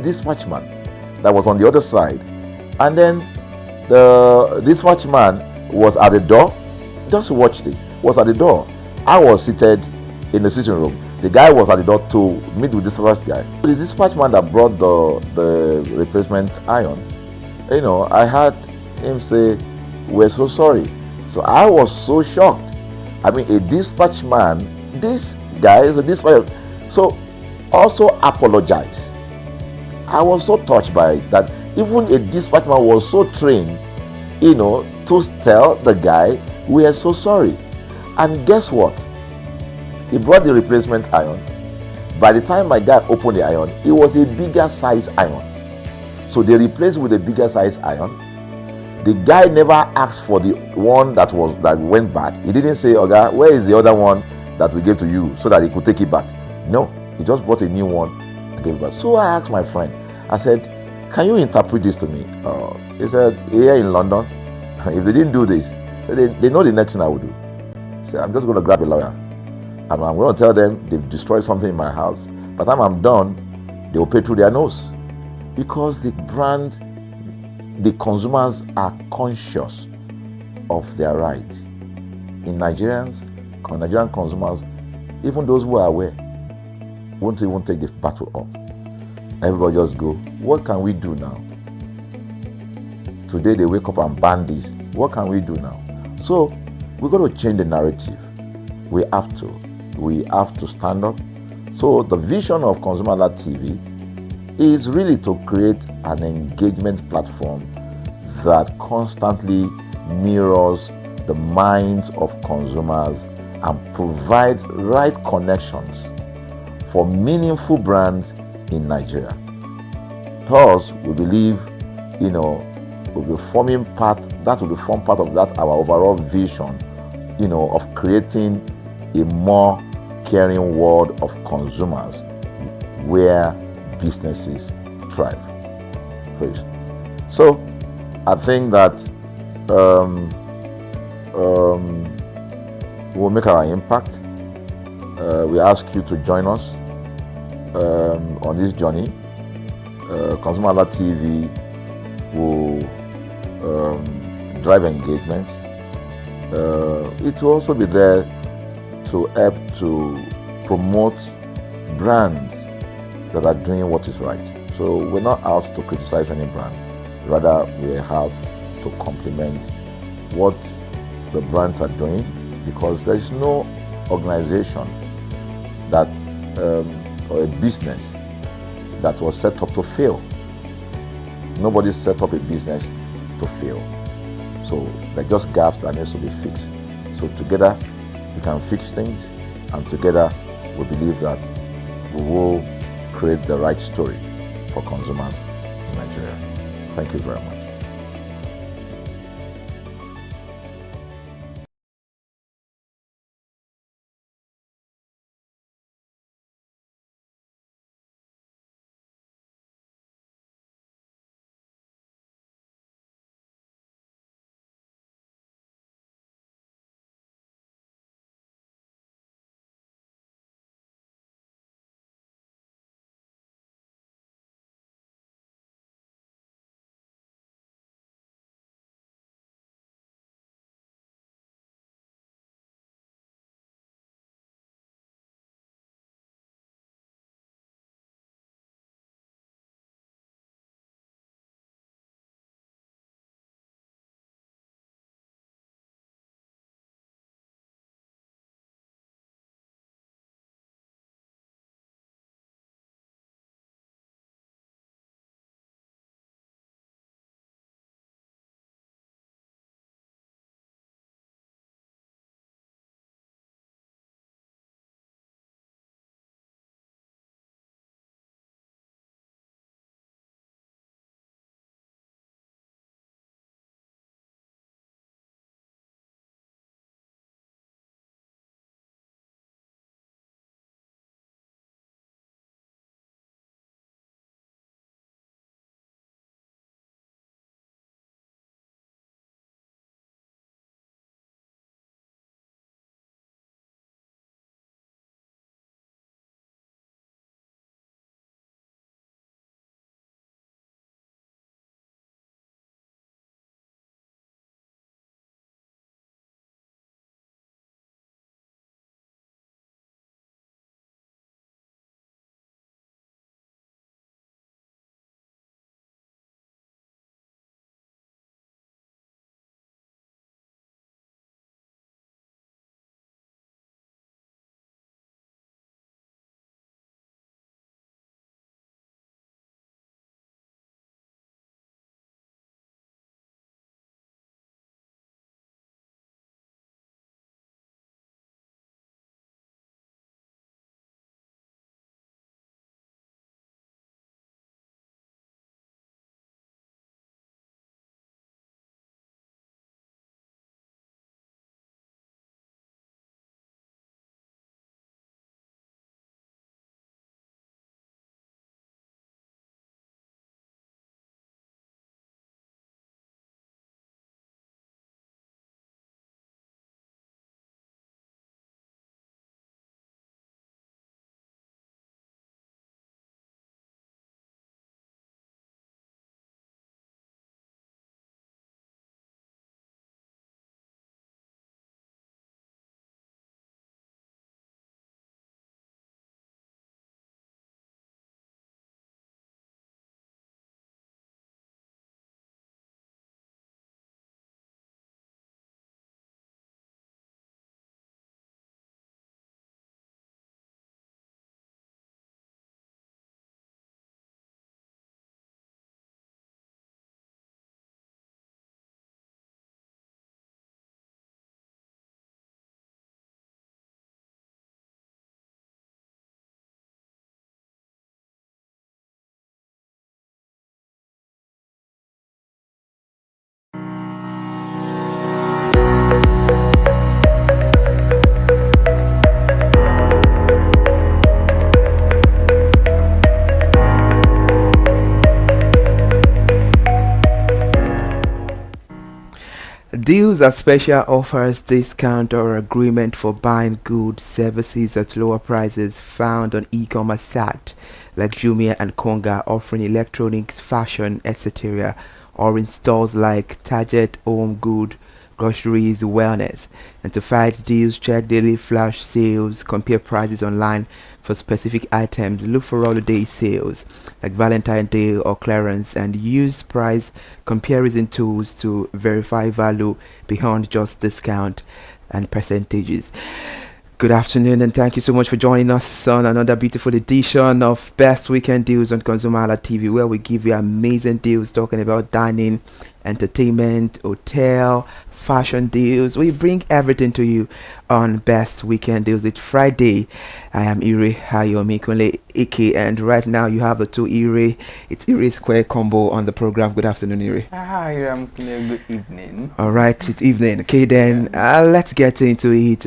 dispatchman that was on the other side, and then the dispatchman was at the door. Just watch this. Was at the door. I was seated in the sitting room. The guy was at the door to meet with the dispatch guy. The dispatchman that brought the replacement iron, I heard him say, "We're so sorry." So I was so shocked. I mean, a dispatchman, this guy is a dispatcher, so also apologize. I was so touched by it that even a dispatchman was so trained, to tell the guy, "We are so sorry." And guess what? He brought the replacement iron. By the time my guy opened the iron, it was a bigger size iron. So they replaced with a bigger size iron. The guy never asked for the one that went back. He didn't say, "Oga, where is the other one that we gave to you," so that he could take it back. No, he just bought a new one and gave it back. So I asked my friend, I said, "Can you interpret this to me?" He said, "Here in London, if they didn't do this, they know the next thing I would do." He said, "I'm just going to grab a lawyer and I'm going to tell them they've destroyed something in my house. By the time I'm done, they will pay through their nose." Because the consumers are conscious of their rights. In Nigerian consumers, even those who are aware, won't even take the battle up. Everybody just go, "What can we do now?" Today they wake up and ban this. What can we do now? So we're going to change the narrative. We have to stand up. So the vision of ConsumerHallaTV is really to create an engagement platform that constantly mirrors the minds of consumers and provides right connections for meaningful brands in Nigeria. Thus, we believe, will be forming part of that our overall vision, of creating a more caring world of consumers where businesses thrive. Please. So I think that we'll make our impact. We ask you to join us on this journey. ConsumerHallaTV will drive engagement. It will also be there to help to promote brands that are doing what is right. So we're not out to criticize any brand. Rather, we have to complement what the brands are doing, because there is no organization that or a business that was set up to fail. Nobody set up a business to fail. So there are just gaps that needs to be fixed. So together we can fix things, and together we believe that we will create the right story for consumers in Nigeria. Thank you very much. Deals are special offers, discount or agreement for buying goods, services at lower prices found on e-commerce sites like Jumia and Konga, offering electronics, fashion, etc., or in stores like Target, Home Good, groceries, wellness. And to find deals, check daily flash sales, compare prices online for specific items, look for holiday sales like Valentine Day or clearance, and use price comparison tools to verify value beyond just discount and percentages. Good afternoon, and thank you so much for joining us on another beautiful edition of Best Weekend Deals on ConsumerHallaTV, where we give you amazing deals talking about dining, entertainment, hotel, fashion deals. We bring everything to you on Best Weekend Deals. It's Friday. I am Ire Hayomikunle Ike, and right now you have the two Ire. It's Ire Square combo on the program. Good afternoon, Ire. Hi, I'm clear. Good evening. All right, it's evening. Okay, then let's get into it.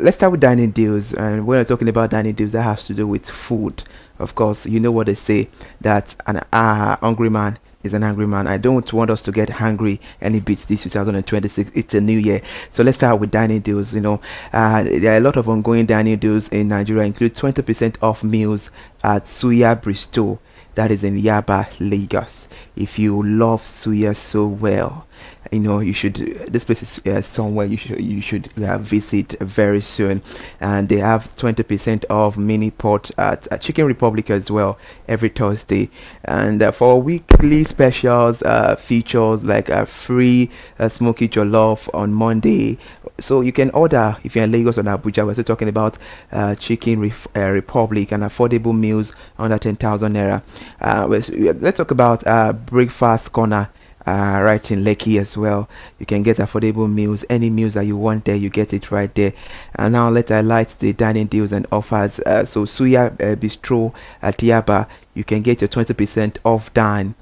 Let's start with dining deals, and when we're talking about dining deals, that has to do with food. Of course, you know what they say, that an hungry man is an angry man. I don't want us to get hungry any bit this 2026. It's a new year. So let's start with dining deals. There are a lot of ongoing dining deals in Nigeria, include 20% off meals at Suya Bristol, that is in Yaba, Lagos. If you love suya so well, you should. This place is somewhere you should visit very soon. And they have 20% off mini pot at Chicken Republic as well every Thursday. And for weekly specials, features like a free smoky jollof on Monday. So you can order if you're in Lagos or Abuja. We're still talking about Chicken Republic and affordable meals under 10,000 naira. Let's talk about breakfast corner right in Lekki as well. You can get affordable meals, any meals that you want there, you get it right there. And now let's highlight the dining deals and offers. So Suya Bistro at Yaba, you can get your 20% off dine,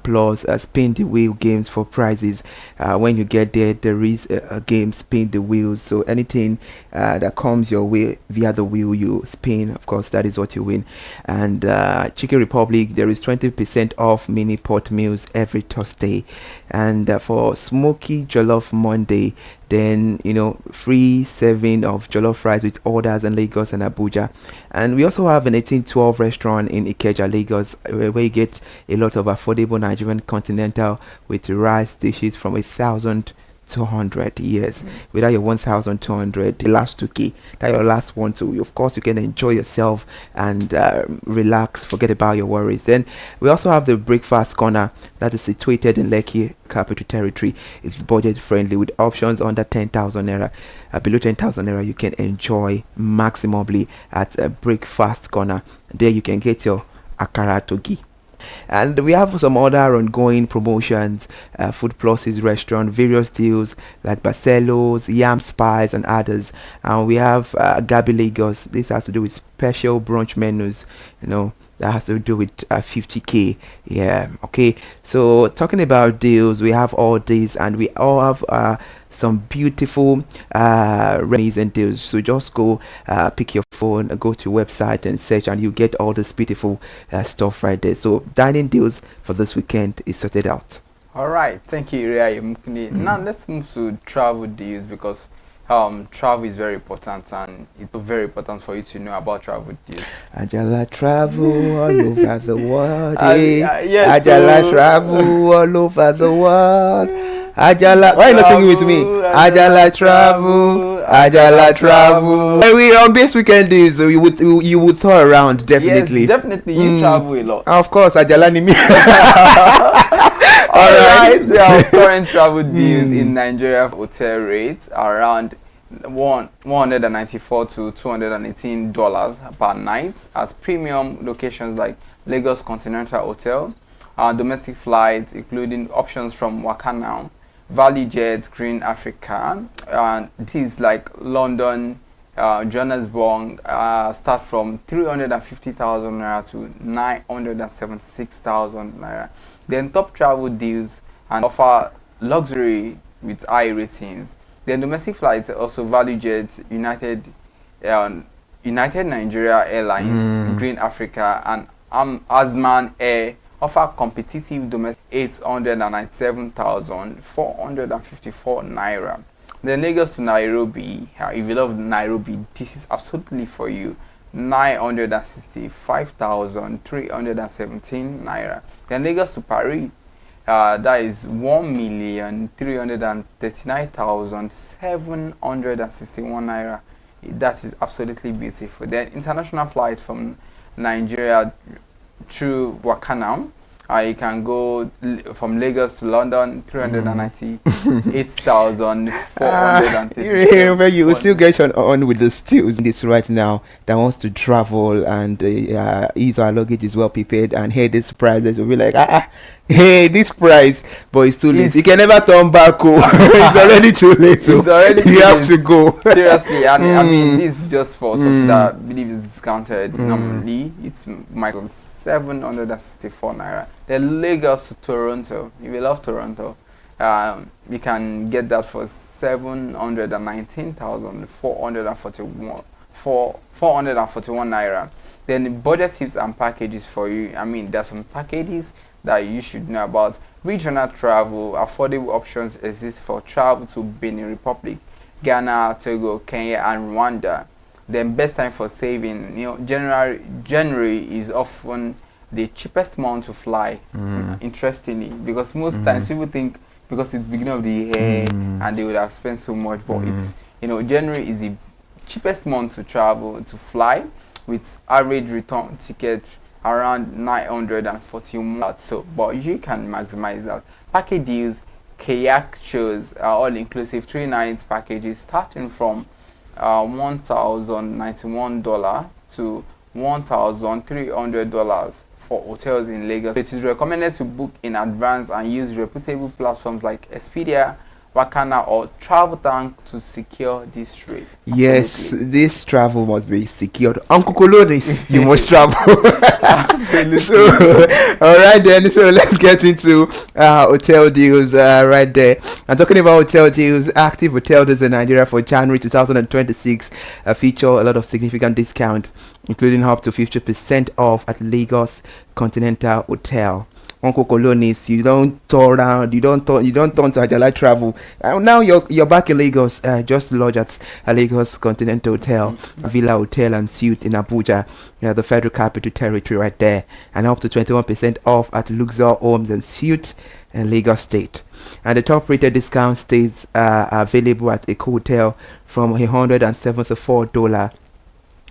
plus spin the wheel games for prizes. When you get there, there is a game, spin the wheels. So anything that comes your way via the wheel, you spin. Of course, that is what you win. And Chicken Republic, there is 20% off mini pot meals every Thursday. And for Smoky Jollof Monday, then free serving of jollof rice with orders in Lagos and Abuja. And we also have an 1812 restaurant in Ikeja, Lagos, where you get a lot of affordable Nigerian continental with rice dishes from 1,200 years. Without your 1,200, the last 2K, that your last one. So of course you can enjoy yourself and relax, forget about your worries. Then we also have the breakfast corner that is situated in Lekki Capital Territory. It's budget friendly with options under 10,000 naira. Below 10,000 naira, you can enjoy maximally at a breakfast corner. There you can get your akara togi. And we have some other ongoing promotions, Food Plus's restaurant, various deals like Barcelos, Yam Spice, and others. And we have Gabi Lagos. This has to do with special brunch menus, that has to do with 50K. Yeah, okay. So talking about deals, we have all these, and we all have some beautiful amazing deals. So just go pick your phone, go to website and search, and you get all this beautiful stuff right there. So dining deals for this weekend is sorted out. All right, thank you, Ria. Now let's move to travel deals, because travel is very important, and it's very important for you to know about travel deals. Ajala travel all over the world. Yes, Ajala travel all over the world. Ajala, why are you not singing with me? Ajala travel, Ajala travel. When we on Best Weekend Deals, so you would throw around definitely. Yes, definitely. You travel a lot. Of course, Ajala ni me. All right. Our current travel deals in Nigeria, hotel rates around $194 to $218 per night at premium locations like Lagos Continental Hotel. Domestic flights, including options from Wakana, ValueJet, Green Africa, and these like London, Johannesburg, start from 350,000 naira to 976,000 naira. Then top travel deals and offer luxury with high ratings. Then domestic flights also ValueJet, United Nigeria Airlines, Green Africa, and Asman Air offer competitive domestic 897,454 naira. Then Lagos to Nairobi, if you love Nairobi, this is absolutely for you. 965,317 naira. Then Lagos to Paris, that is 1,339,761 naira. That is absolutely beautiful. Then international flight from Nigeria through Wakana. You can go from Lagos to London, 398,430. You will still get on with the steals this right now that wants to travel and ease our luggage is well prepared and hear this prices will be like hey, this price, but it's too late. You can never turn back. It's already too late. It's already you have to go. Seriously, and I mean, this is just for something that I believe is discounted. Normally, it's 764 naira. Then Lagos to Toronto. If you love Toronto, you can get that for 719,441 naira. Then budget tips and packages for you. I mean, there's some packages that you should know about. Regional travel, affordable options exist for travel to Benin Republic, Ghana, Togo, Kenya, and Rwanda. Then best time for saving, January is often the cheapest month to fly. Interestingly, because most times people think because it's beginning of the year and they would have spent so much, but it's January is the cheapest month to travel to fly, with average return ticket around 941. So, but you can maximize that. Package deals, kayak shows are all inclusive 3 nights packages starting from $1,091 to $1,300 for hotels in Lagos. It is recommended to book in advance and use reputable platforms like Expedia, Wakana, or Travel Tank to secure this rate. Yes, this travel must be secured. Uncle Colonis, you must travel. So, all right then. So let's get into hotel deals right there. I'm talking about hotel deals. Active hotel deals in Nigeria for January 2026 feature a lot of significant discount, including up to 50% off at Lagos Continental Hotel. Uncle Colonis, you don't tour around, you don't turn to Ajala travel. Now you're back in Lagos. Just lodge at Lagos Continental Hotel, Villa Hotel and Suite in Abuja, the Federal Capital Territory right there, and up to 21% off at Luxor Homes and Suite in Lagos State. And the top rated discount stays available at Eco Hotel from $174.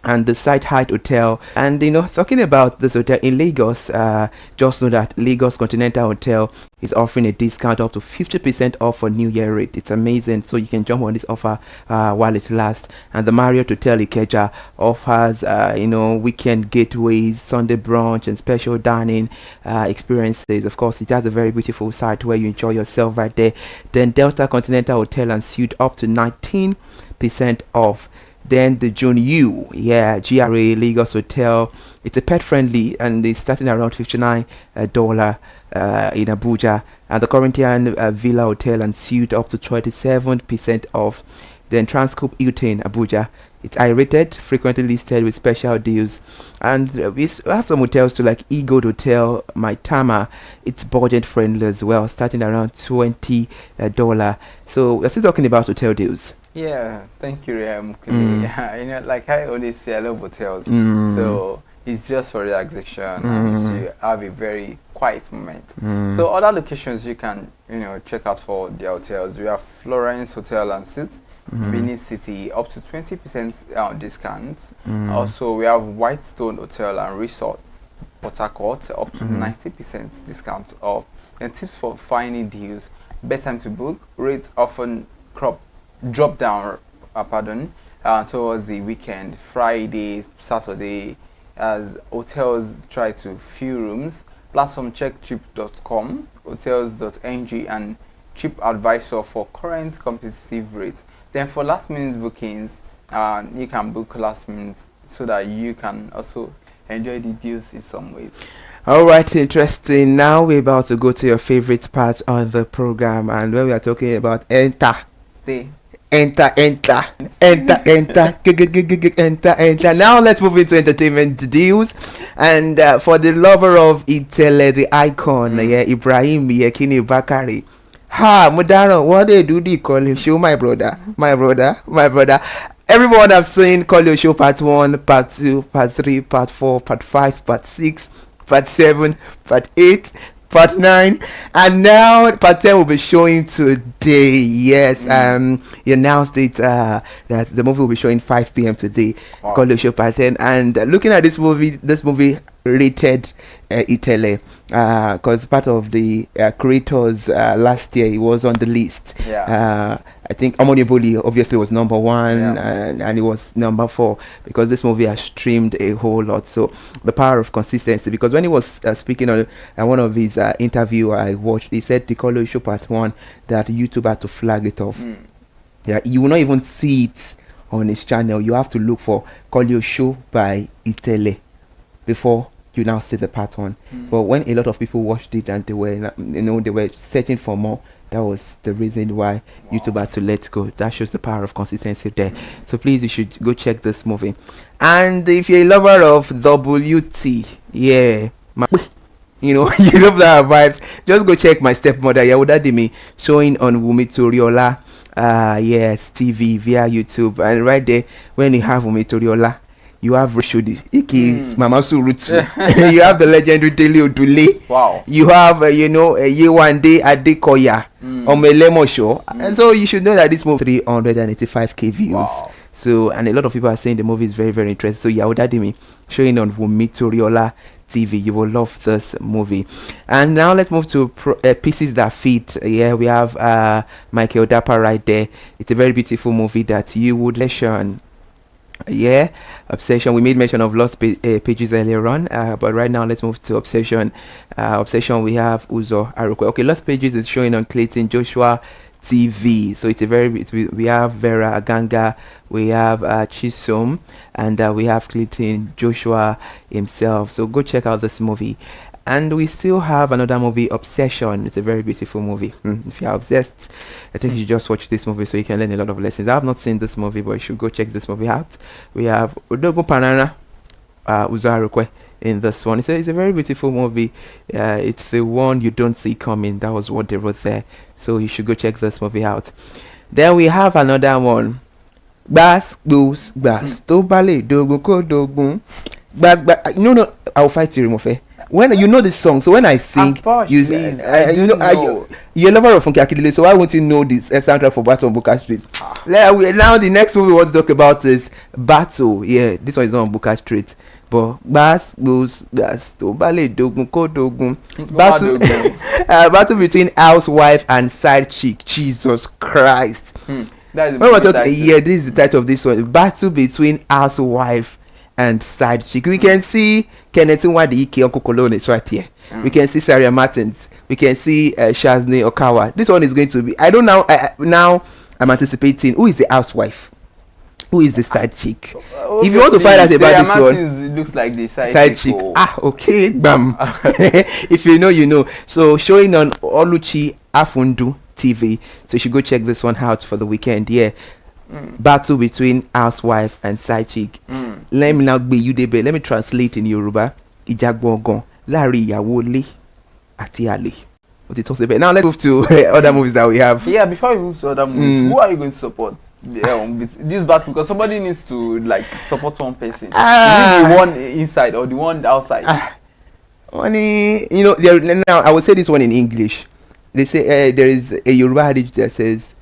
And the Site Height Hotel. And talking about this hotel in Lagos, just know that Lagos Continental Hotel is offering a discount up to 50% off for New Year rate. It's amazing, so you can jump on this offer while it lasts. And the Marriott Hotel Ikeja offers weekend getaways, Sunday brunch, and special dining experiences. Of course, it has a very beautiful site where you enjoy yourself right there. Then Delta Continental Hotel and Suite up to 19% off. Then the June U, GRA Lagos Hotel. It's a pet friendly and it's starting around $59 in Abuja. And the Corinthian Villa Hotel and Suite up to 27% off. Then Transcorp Hilton Abuja. It's I-rated, frequently listed with special deals. And we have some hotels too, like Eagle Hotel, Maitama. It's budget friendly as well, starting around $20. So we're still talking about hotel deals. Yeah, thank you, like I always say, I love hotels. So it's just for relaxation and to have a very quiet moment. So other locations you can check out for the hotels. We have Florence Hotel and Suites, Benin City, up to 20% discount. Also, we have Whitestone Hotel and Resort, Port Harcourt, up to 90% discount off. And tips for finding deals: best time to book. Rates often drop down towards the weekend, Friday, Saturday, as hotels try to fill rooms. Platform check trip.com, hotels.ng, and TripAdvisor for current competitive rates. Then for last minute bookings, you can book last minute so that you can also enjoy the deals in some ways. All right, interesting. Now we're about to go to your favorite part of the program, and when we are talking about enter, enter, enter, enter, enter, enter. Now let's move into entertainment deals. And for the lover of Itele, the icon, yeah, Ibrahim Yekini Bakari. Ha, Mudaro, what they do, they call you show, my brother, my brother, my brother. Everyone I've seen call your show part 1, part 2, part 3, part 4, part 5, part 6, part 7, part 8, part 9, and now part 10 will be showing today. Yes, he announced it that the movie will be showing 5 p.m. today. Wow. Call your show part 10. And looking at this movie rated Itele because part of the creators last year, he was on the list. I think Amoniboli obviously was number 1, and it was number 4 because this movie has streamed a whole lot. So the power of consistency, because when he was speaking on one of his interview I watched, he said the Call Show part 1 that YouTube had to flag it off. Yeah, you will not even see it on his channel. You have to look for Call Your Show by Itele before you now see the part 1. But when a lot of people watched it and they were, they were searching for more, that was the reason why YouTube had to let go. That shows the power of consistency there. So please, you should go check this movie. And if you're a lover of WT, yeah, you love that vibes, just go check My Stepmother Yahuda Dimi showing on Wumi Toriola yes, TV via YouTube. And right there, when you have Wumi Toriola, you have Rashudi, Mama Surutu. You have the legendary Dele Odule. Wow. You have, Yewande Adekoya on Melemo Show. And so you should know that this movie 385k views. Wow. So, and a lot of people are saying the movie is very, very interesting. So, Yahuda Dimi showing on Wumi Toriola TV. You will love this movie. And now let's move to Pieces That Fit. Yeah, we have Michael Dapper right there. It's a very beautiful movie that you would learn. Yeah, Obsession. We made mention of Lost Pages earlier on, but right now let's move to Obsession. Obsession, we have Uzo Arukwe. Okay, Lost Pages is showing on Clayton Joshua TV. So it's a we have Vera Aganga, we have Chisom, and we have Clayton Joshua himself. So go check out this movie. And we still have another movie, Obsession. It's a very beautiful movie. If you are obsessed, I think you should just watch this movie so you can learn a lot of lessons. I have not seen this movie, but you should go check this movie out. We have Odogo Panana Uzarukwe in this one. It's a very beautiful movie. It's the one you don't see coming. That was what they wrote there. So you should go check this movie out. Then we have another one. Bas, Bus, Bas, Tobale, Dogun, Ko Dogun. Bas, no, I'll fight you, Rimofe. When you know this song, so when I sing, you're a lover of Funky Akindele, so why won't you know this soundtrack for Battle on Booker Street? Now the next movie we want to talk about is Battle. Yeah, this one is not on Booker Street, but Bass Blues, that's Tobale Dogun Ko Dogun. Battle between housewife and side chick. Jesus Christ! When we're talking, yeah, this is the title of this one. Battle between housewife and side chick. We can see Kenneth Nwadi Uncle Cologne is right here. We can see Sarah Martins. We can see Shazni Okawa. This one is going to be, I don't know, now I'm anticipating who is the housewife, who is the side chick. If you want to find out about this one, it looks like the side chick. Okay, bam. If you know, you know. So showing on Oluchi Afundu TV, so you should go check this one out for the weekend. Yeah. Battle between housewife and side chick. Let me now be you debe. Let me translate in Yoruba. Ijagbogon láàrin ìyàwó ilé àti àlè. What it talks about. Now let's move to other movies that we have. Yeah, before we move to other movies, who are you going to support with this battle? Because somebody needs to support one person. Is it the one inside or the one outside? Now I will say this one in English. They say there is a Yoruba adage that says,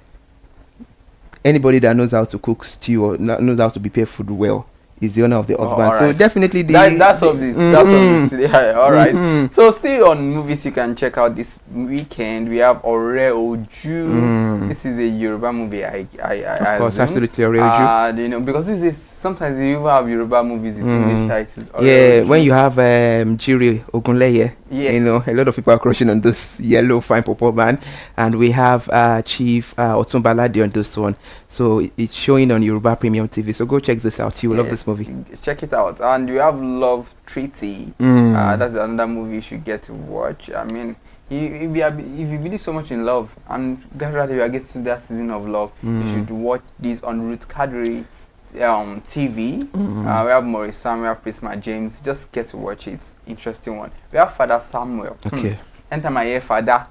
anybody that knows how to cook stew or knows how to prepare food well is the owner of the husband. Right. So definitely that's of it. That's of it. Yeah, all right. So still on movies you can check out this weekend. We have Ore Oju. This is a Yoruba movie. I of course, absolutely Ore Oju. Because this is sometimes you even have Yoruba movies with English titles. Yeah, when you have Jiri Ogunleye, yes, you know, a lot of people are crushing on this yellow fine purple man, and we have Chief Otumbalade on this one. So it's showing on Yoruba Premium TV. So go check this out. You will love this movie. Check it out. And we have Love Treaty. That's another movie you should get to watch. I mean, if you believe so much in love, and gradually you are getting to that season of love, you should watch this on Ruth Kadri TV. We have Maurice Sam, we have Prisma James. Just get to watch it. Interesting one. We have Father Samuel. Okay. Anytime I hear Father,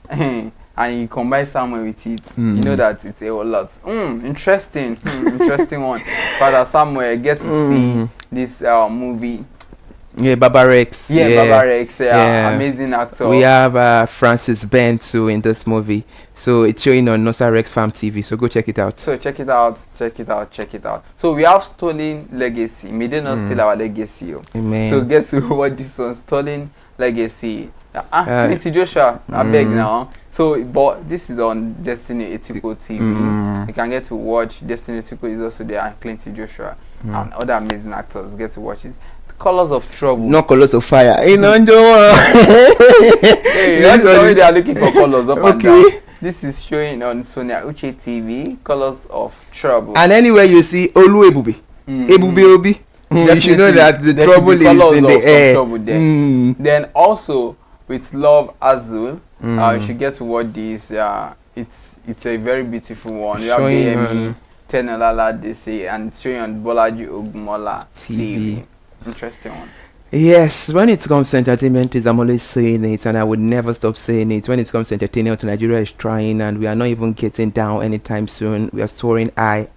and you combine Samuel with it, you know that it's a whole lot. Interesting. Interesting one. Father Samuel, get to see this movie. Yeah, Baba Rex. Baba Rex, amazing actor. We have Francis Ben too in this movie. So it's showing on Nosa Rex Farm TV. So go check it out. So check it out. So we have Stolen Legacy. May they not steal our legacy. Amen. So get to watch this one, Stolen Legacy. Quincy Joshua, I beg now. So, but this is on Destiny Etiko TV. You can get to watch Destiny Etiko is also there, and Quincy Joshua and other amazing actors get to watch it. Colors of Trouble. Not Colors of Fire. Hey, that's sorry they are looking for colors up and down. This is showing on Sonia Uche TV, Colors of Trouble. And anywhere you see Olu Ebubi, Ebubi Obi, you should know that the trouble is in the air. Trouble there. Then also with Love Azul, you should get to watch this. It's a very beautiful one. You have DME, Tenolala, they say, and showing on Bolaji Ogmola TV. Interesting ones. Yes, when it comes to entertainment, I'm always saying it, and I would never stop saying it. When it comes to entertainment, Nigeria is trying, and we are not even getting down anytime soon. We are soaring high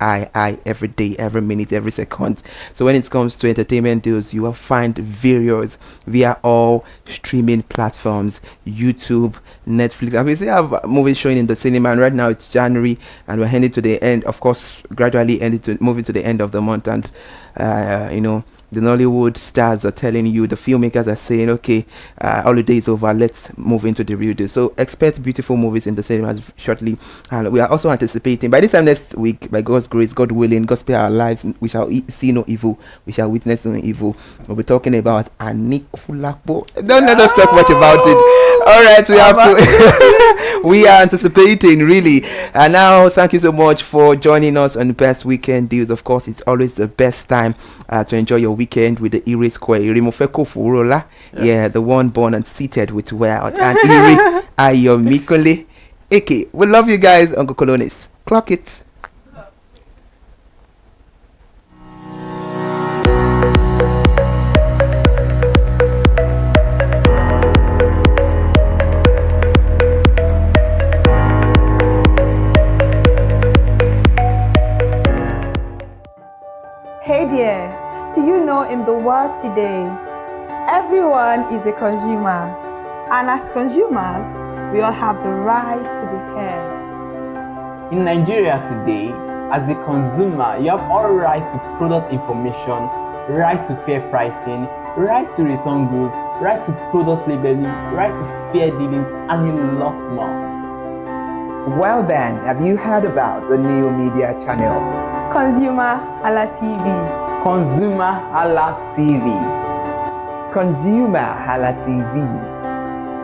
every day, every minute, every second. So when it comes to entertainment deals, you will find videos via all streaming platforms, YouTube, Netflix. And we still have movies showing in the cinema, and right now it's January, and we're heading to the end. Of course, gradually moving to the end of the month, and you know, the Nollywood stars are telling you, the filmmakers are saying, okay, holiday is over, let's move into the real deal. So expect beautiful movies in the cinemas shortly. And we are also anticipating, by this time next week, by God's grace, God willing, God spare our lives, we shall see no evil, we shall witness no evil. We'll be talking about Anikulapo. Don't let us talk much about it. All right, we have to. We are anticipating, really. And now, thank you so much for joining us on the Best Weekend Deals. Of course, it's always the best time to enjoy your weekend with the Iri Square. Irimofeko Furola, the one born and seated with wealth. And Iri Ayomikole. Okay, we love you guys, Uncle Colonis. Clock it. Hey there, do you know in the world today, everyone is a consumer, and as consumers, we all have the right to be heard. In Nigeria today, as a consumer, you have all right to product information, right to fair pricing, right to return goods, right to product labeling, right to fair dealings, and a lot more. Well then, have you heard about the new media channel? ConsumerHallaTV. ConsumerHallaTV. ConsumerHallaTV.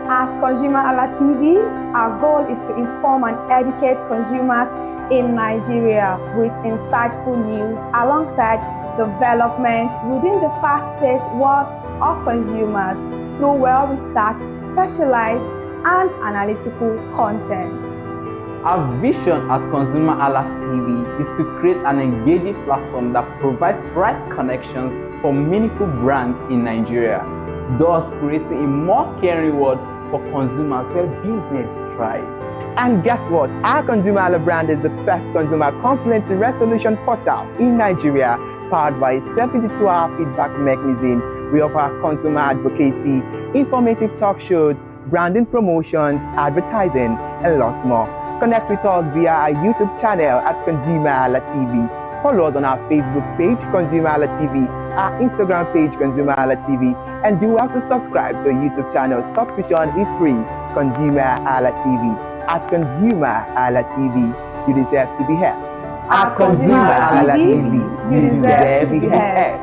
At ConsumerHallaTV, our goal is to inform and educate consumers in Nigeria with insightful news alongside development within the fast-paced world of consumers through well-researched, specialized, and analytical content. Our vision at ConsumerHallaTV is to create an engaging platform that provides right connections for meaningful brands in Nigeria, thus creating a more caring world for consumers where business thrive. And guess what? Our ConsumerHalla brand is the first consumer complaint resolution portal in Nigeria, powered by a 72-hour feedback mechanism. We offer consumer advocacy, informative talk shows, branding promotions, advertising, and lots more. Connect with us via our YouTube channel at ConsumerHallaTV. Follow us on our Facebook page, ConsumerHallaTV, our Instagram page, ConsumerHallaTV, and do well to subscribe to our YouTube channel. Subscription is free. ConsumerHallaTV. At ConsumerHallaTV, you deserve to be heard. At ConsumerHallaTV, you deserve to be heard.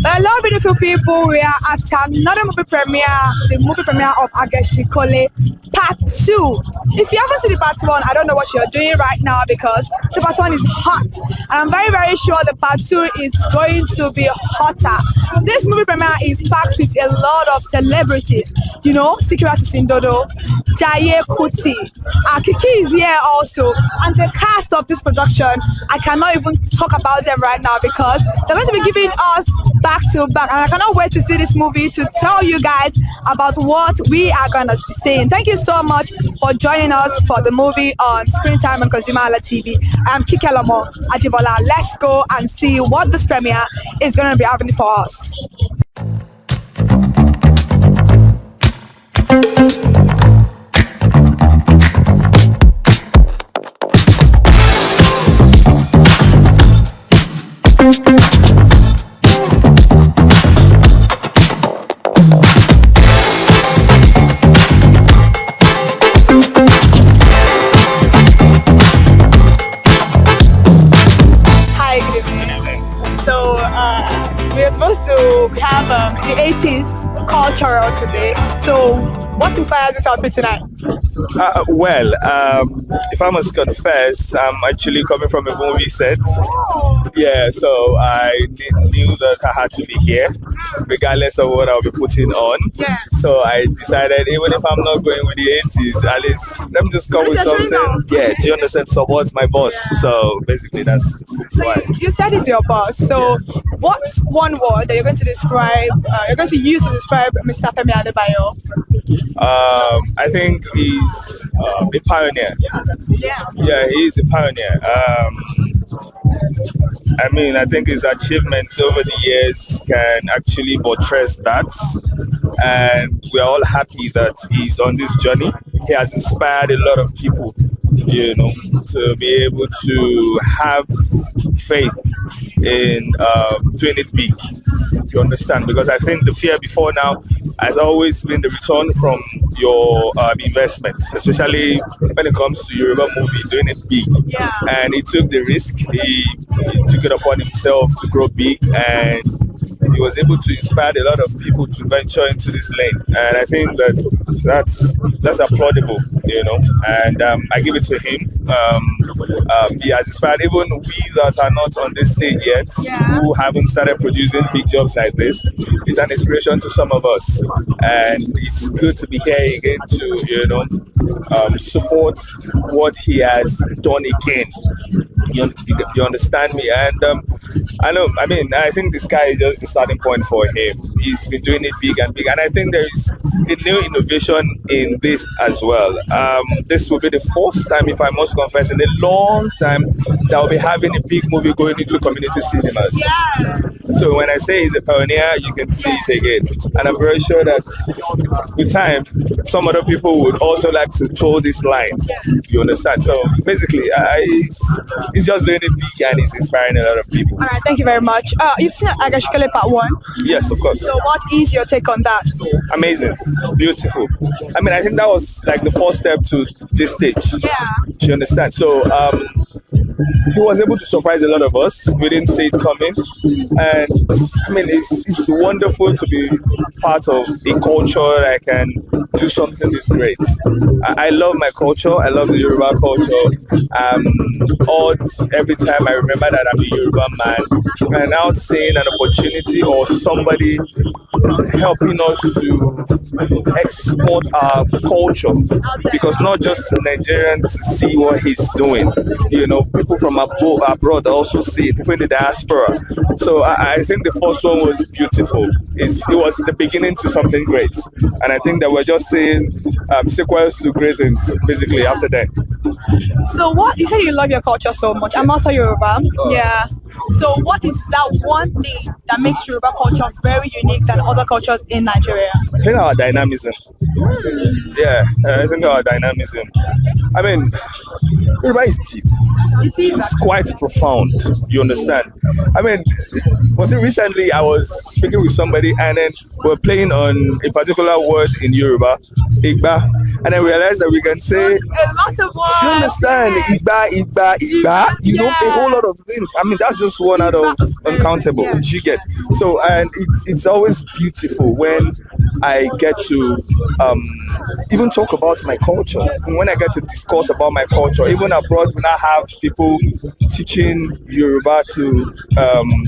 Hello, beautiful people. We are at another movie premiere, the movie premiere of Advocacy Part 2. If you haven't seen the Part 1, I don't know what you're doing right now because the Part 1 is hot. And I'm very, very sure the Part 2 is going to be hotter. This movie premiere is packed with a lot of celebrities. You know, Sikira Sindodo, Jaye Kuti, Kiki is here also. And the cast of this production, I cannot even talk about them right now because they're going to be giving us back to back, and I cannot wait to see this movie to tell you guys about what we are gonna be saying. Thank you so much for joining us for the movie on Screen Time on ConsumerHallaTV. I'm Kikelomo Ajibola. Let's go and see what this premiere is gonna be having for us. The 80s cultural today. So what inspires this outfit tonight? Well, if I must confess, I'm actually coming from a movie set. Yeah, so I knew that I had to be here, regardless of what I'll be putting on. Yeah. So I decided, even if I'm not going with the 80s, at least let me just come with something. Yeah, do you understand? Support my boss. Yeah. So basically, that's why. You said he's your boss. So what's one word that you're going to describe? You're going to use to describe Mr. Femi Adebayo? I think he's a pioneer. Yeah, he's a pioneer. I mean, I think his achievements over the years can actually buttress that, and we're all happy that he's on this journey. He has inspired a lot of people, you know, to be able to have faith in doing it big. You understand? Because I think the fear before now has always been the return from your investments, especially when it comes to Yoruba movie, doing it big. Yeah. And he took the risk. He took it upon himself to grow big, and he was able to inspire a lot of people to venture into this lane. And I think that's applaudable, you know. And I give it to him. He has inspired even we that are not on this stage yet, who haven't started producing big jobs like this. He's an inspiration to some of us, and it's good to be here again to, you know, support what he has done again. You understand me? And I think the sky is just the starting point for him. He's been doing it big and big, and I think there is a new innovation in this as well. This will be the first time, if I must confess, in a long time that we'll be having a big movie going into community cinemas. Yeah. So when I say he's a pioneer, you can see it again. And I'm very sure that with time, some other people would also like to toe this line. You understand? So basically, he's just doing it big and he's inspiring a lot of people. All right, thank you very much. You've seen Advocacy Part 1? Yes, of course. So what is your take on that? Amazing. Beautiful. I mean, I think that was like the first step to this stage. Yeah. Do you understand? So he was able to surprise a lot of us. We didn't see it coming. And I mean, it's wonderful to be part of a culture that can do something this great. I love my culture. I love the Yoruba culture. Odd every time I remember that I'm a Yoruba man, and now seeing an opportunity or somebody helping us to export our culture, because not just Nigerians see what he's doing, people from abroad also see it, people in the diaspora. So I think the first one was beautiful. It was the beginning to something great, and I think that we're just saying sequels to great things basically after that. So what, you say you love your culture so much. I'm also Yoruba. Yeah. So what is that one thing that makes Yoruba culture very unique than other cultures in Nigeria? I think our dynamism. Yeah, I think our dynamism. I mean, Yoruba is deep. It's quite profound. You understand? I mean, was it recently I was speaking with somebody and then we're playing on a particular word in Yoruba, Igba, and then we realized that we can say a lot of words. You understand? Igba. A whole lot of things. I mean, that's just one out of uncountable. You get. So, and it's always beautiful when I get to even talk about my culture. When I get to discuss about my culture, even abroad, when I have people teaching Yoruba to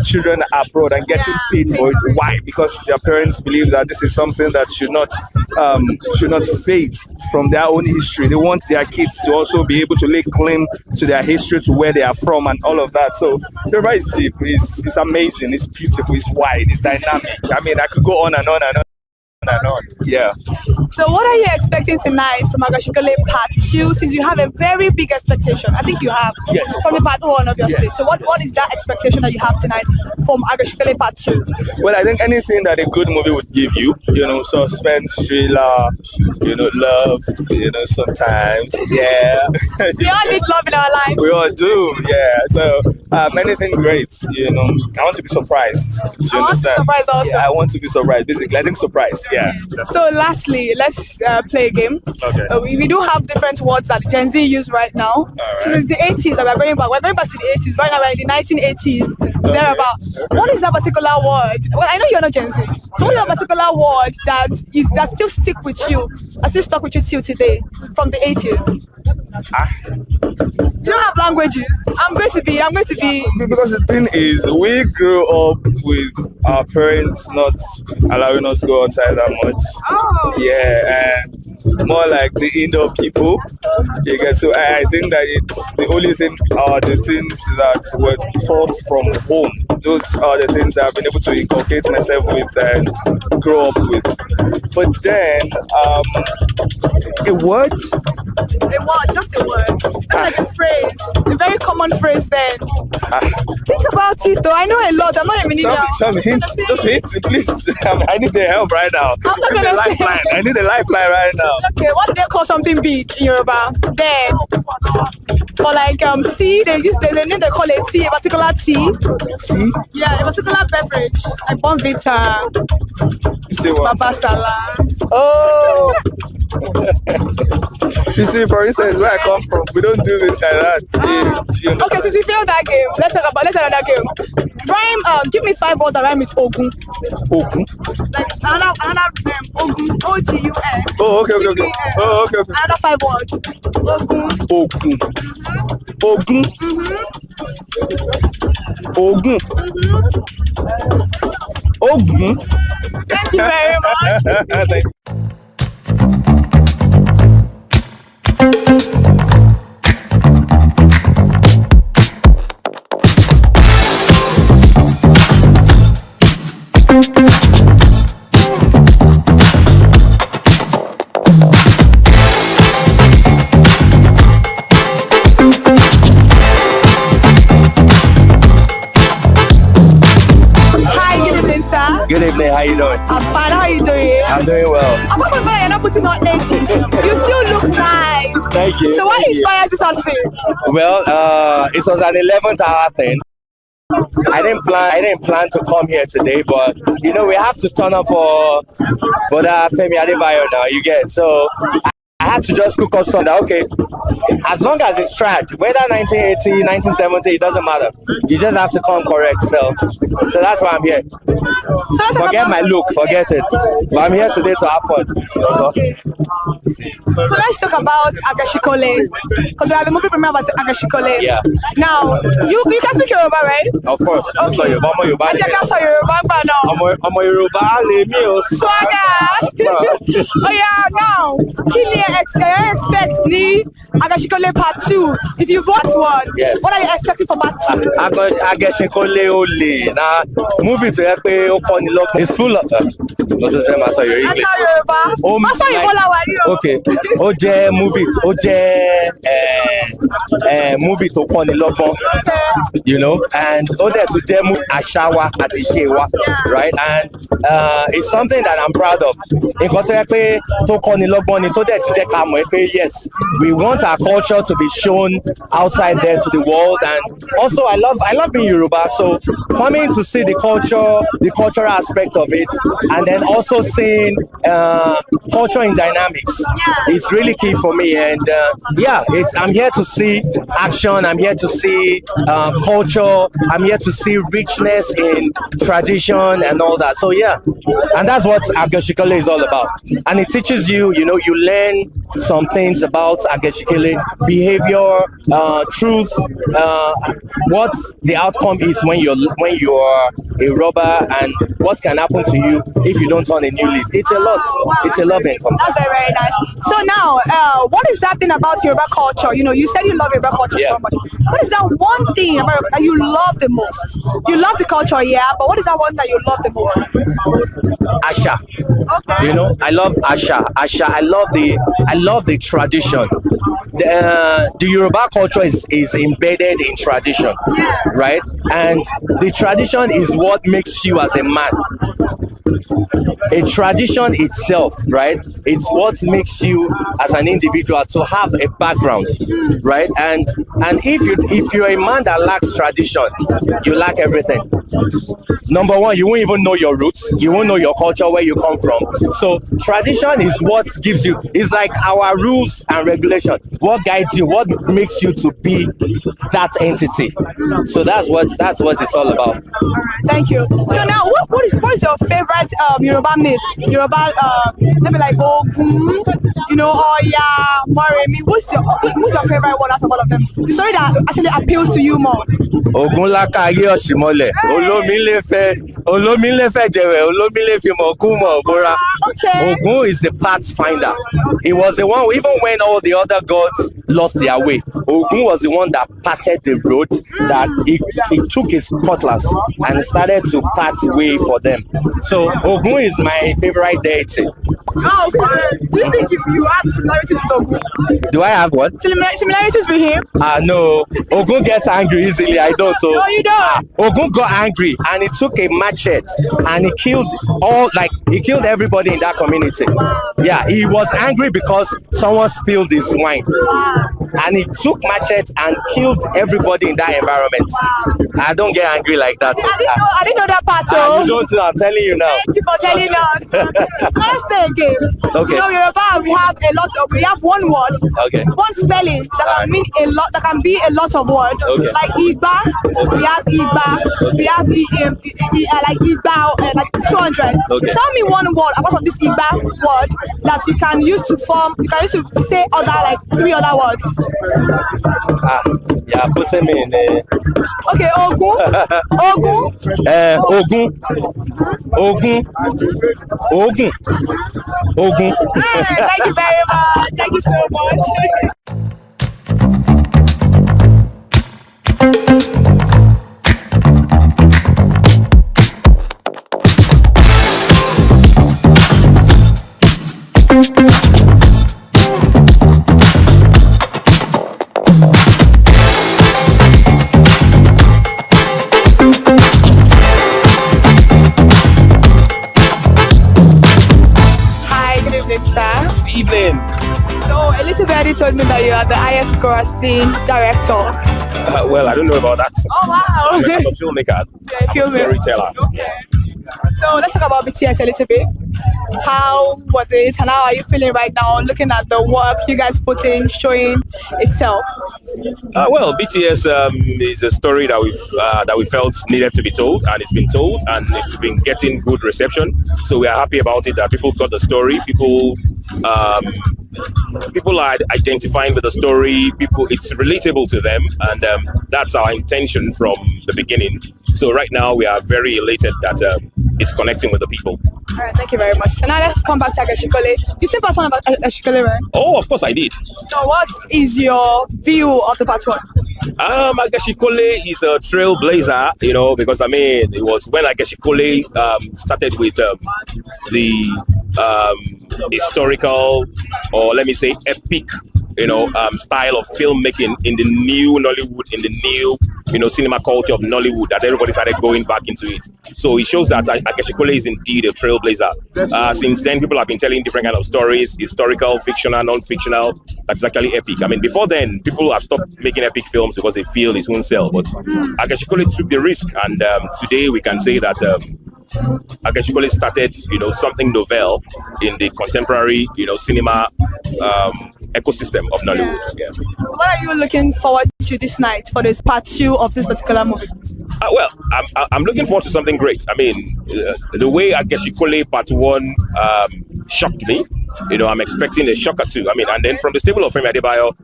children abroad and getting paid for it. Why? Because their parents believe that this is something that should not fade from their own history. They want their kids to also be able to lay claim to their history, to where they are from, and all of that. So Yoruba is deep. It's amazing. It's beautiful. It's wide. It's dynamic. I mean, I could go on and on and on. Yeah. So what are you expecting tonight from Agashikole Part 2, since you have a very big expectation? I think you have. Yes. From the Part 1, obviously. Yes. So what is that expectation that you have tonight from Agashikole Part 2? Well, I think anything that a good movie would give you, suspense, thriller, love, sometimes, yeah. We all need love in our life. We all do, yeah. So anything great, I want to be surprised. Do you understand? Surprised also. Yeah, I want to be surprised. Basically, I think surprise. Yeah. So lastly, let's play a game. Okay. We do have different words that Gen Z use right now. Right. So it's the 80s that we're going back. We're going back to the 80s. Right now we're in the 1980s. Thereabout. What is that particular word? Well, I know you're not Gen Z. So what is that particular word that still stick with you? That still stuck with you till today from the 80s? You don't have languages. I'm going to be. Because the thing is, we grew up with our parents not allowing us to go outside that much. Oh. Yeah, and more like the indoor people. You get, so I think that it's the only thing are the things that were taught from home. Those are the things I've been able to inculcate myself with and grow up with. But then, a word. A word, just a word. That's like a phrase, a very common phrase then. Think about it though, I know a lot, I'm not a millennial. Some hints, just hints, please. I need the help right now. I'm not gonna say. I need a lifeline right now. Okay, what do they call something big in Yoruba? Then, for like tea, they name they call it tea, a particular tea. Tea? Yeah, a particular beverage, like Bonvita, You say what? Babasala. Oh! You see, for instance, where I come from, we don't do this like that. Yeah, Okay, since you failed that game, let's talk another game. Rhyme, give me 5 words that rhyme with Ogun. Ogun? Like another Ogun, O-G-U-N. Oh, okay. Okay. Another 5 words. Ogun. Ogun. Ogun. Ogun. Ogun. Thank you very much. Thank you. Good evening, how you doing? I'm fine, how are you doing? I'm doing well. Apart from that, you're not putting on 80s. You still look nice. Thank you. So what inspires this outfit? Well, it was an 11th hour thing. I didn't plan to come here today, but we have to turn up for Femi Adebayo now, you get. So I had to just cook up some that, okay, as long as it's trad, whether 1980, 1970, it doesn't matter. You just have to come correct. So that's why I'm here. So Forget my look, forget it. But I'm here today to have fun. Okay. So let's talk about Agashikole, because we have a movie premiere about Agashikole. Yeah. Now, you can speak Yoruba, right? Of course. Okay. So Yoruba, I just saw Yoruba, but no. I'm a Yoruba, Swagger. Oh yeah, now, Kili expect the Agashikole part 2. If you vote one, yes. What are you expecting for part 2? Agashikole ole. Now, movie to help it's full of not just them, I saw your English. Okay. Oje movie, movie to kọ́ni lọ́gbọ́n, you know, and Ode to demo Ashawa àti Shewa, right? And it's something that I'm proud of. Nǹkan tó yẹ pé tó kọ́ni lọ́gbọ́n ni tó dẹ̀ ti jẹ́ ká mọ̀ pé yes, we want our culture to be shown outside there to the world, and also I love being Yoruba, so coming to see the cultural aspect of it, and then also seeing culture in dynamics is really key for me. And I'm here to see action, I'm here to see culture, I'm here to see richness in tradition and all that. So yeah, and that's what Agashikole is all about. And it teaches you, you learn some things about Agashikole, behavior, truth, what the outcome is when you're a robber, and what can happen to you if you don't turn a new leaf. It's a lot. Wow. It's a love income. That's very, very nice. So now, what is that thing about Yoruba culture? You said you love Yoruba culture so much. What is that one thing about that you love the most? You love the culture, yeah, but what is that one that you love the most? Asha. Okay. I love Asha. I love the tradition. The Yoruba culture is embedded in tradition, right? And the tradition is what makes you as a man. A tradition itself, right? It's what makes you as an individual to have a background, right? And if you're a man that lacks tradition, you lack everything. Number one, you won't even know your roots. You won't know your culture, where you come from. So tradition is what gives you. It's like our rules and regulation. What guides you? What makes you to be that entity? So that's what it's all about. All right, thank you. So now, what is your favorite Yoruba myth? Yoruba, maybe like Ogun, Oya, Moremi. Who's your favorite one out of all of them? The story that actually appeals to you more. Ogun laka ye osimole. Olomi le fe jewe, olomi le fi mo ku mo bora. Okay. Ogun is the pathfinder. He was the one, even when all the other gods lost their way, Ogun was the one that parted the road, that he took his cutlass and started to part way for them. So Ogun is my favorite deity. Oh, okay. Do you think you have similarities with Ogun? Do I have what? Similarities with him? No. Ogun gets angry easily. I don't. No, you don't. Ogun got angry and he took a machete and he killed everybody in that community. Yeah, he was angry because someone spilled his wine. And he took machete and killed everybody in that environment. I don't get angry like that. I didn't know that part. You don't know, I'm telling you now. Thank you for telling us. Let's play a game. Okay. Yoruba, we have one word. Okay. One spelling that can mean a lot, that can be a lot of words. Okay. Like Igba, we have Igba, we have like Igba, like 200. Okay. Tell me one word apart from this Igba word that you can use to say other, like 3 other words. Putting me in there. Okay, Ogun. Ogun. Thank you very much. Thank you so much. Evening. So Elizabeth told me that you are the highest grossing director. Well, I don't know about that. Oh wow! I'm a filmmaker. Yeah, Storyteller. Okay. So let's talk about BTS a little bit. How was it, and how are you feeling right now, looking at the work you guys put in, showing itself? Well, BTS is a story that we felt needed to be told, and it's been told, and it's been getting good reception. So we are happy about it. That people got the story. People are identifying with the story. It's relatable to them, and that's our intention from the beginning. So right now we are very elated that it's connecting with the people. All right, thank you very much. So now let's come back to Agashikole. You said part one about Agashikole, right? Oh, of course I did. So what is your view of the part one? Agashikole is a trailblazer, because it was when Agashikole started with the historical, or let me say epic, style of filmmaking in the new Nollywood, in the new, cinema culture of Nollywood, that everybody started going back into it. So it shows that Agashikole is indeed a trailblazer. Since then, people have been telling different kind of stories, historical, fictional, non-fictional. That's actually epic. Before then, people have stopped making epic films because they feel it won't sell. But Agashikole took the risk, and today we can say that Agashikole started, something novel in the contemporary, cinema ecosystem of Nollywood. Yeah. What are you looking forward to this night for this part 2 of this particular movie? Well, I'm looking forward to something great. The way Agashikole part 1 shocked me, I'm expecting a shocker too. And then from the stable of Femi Adebayo,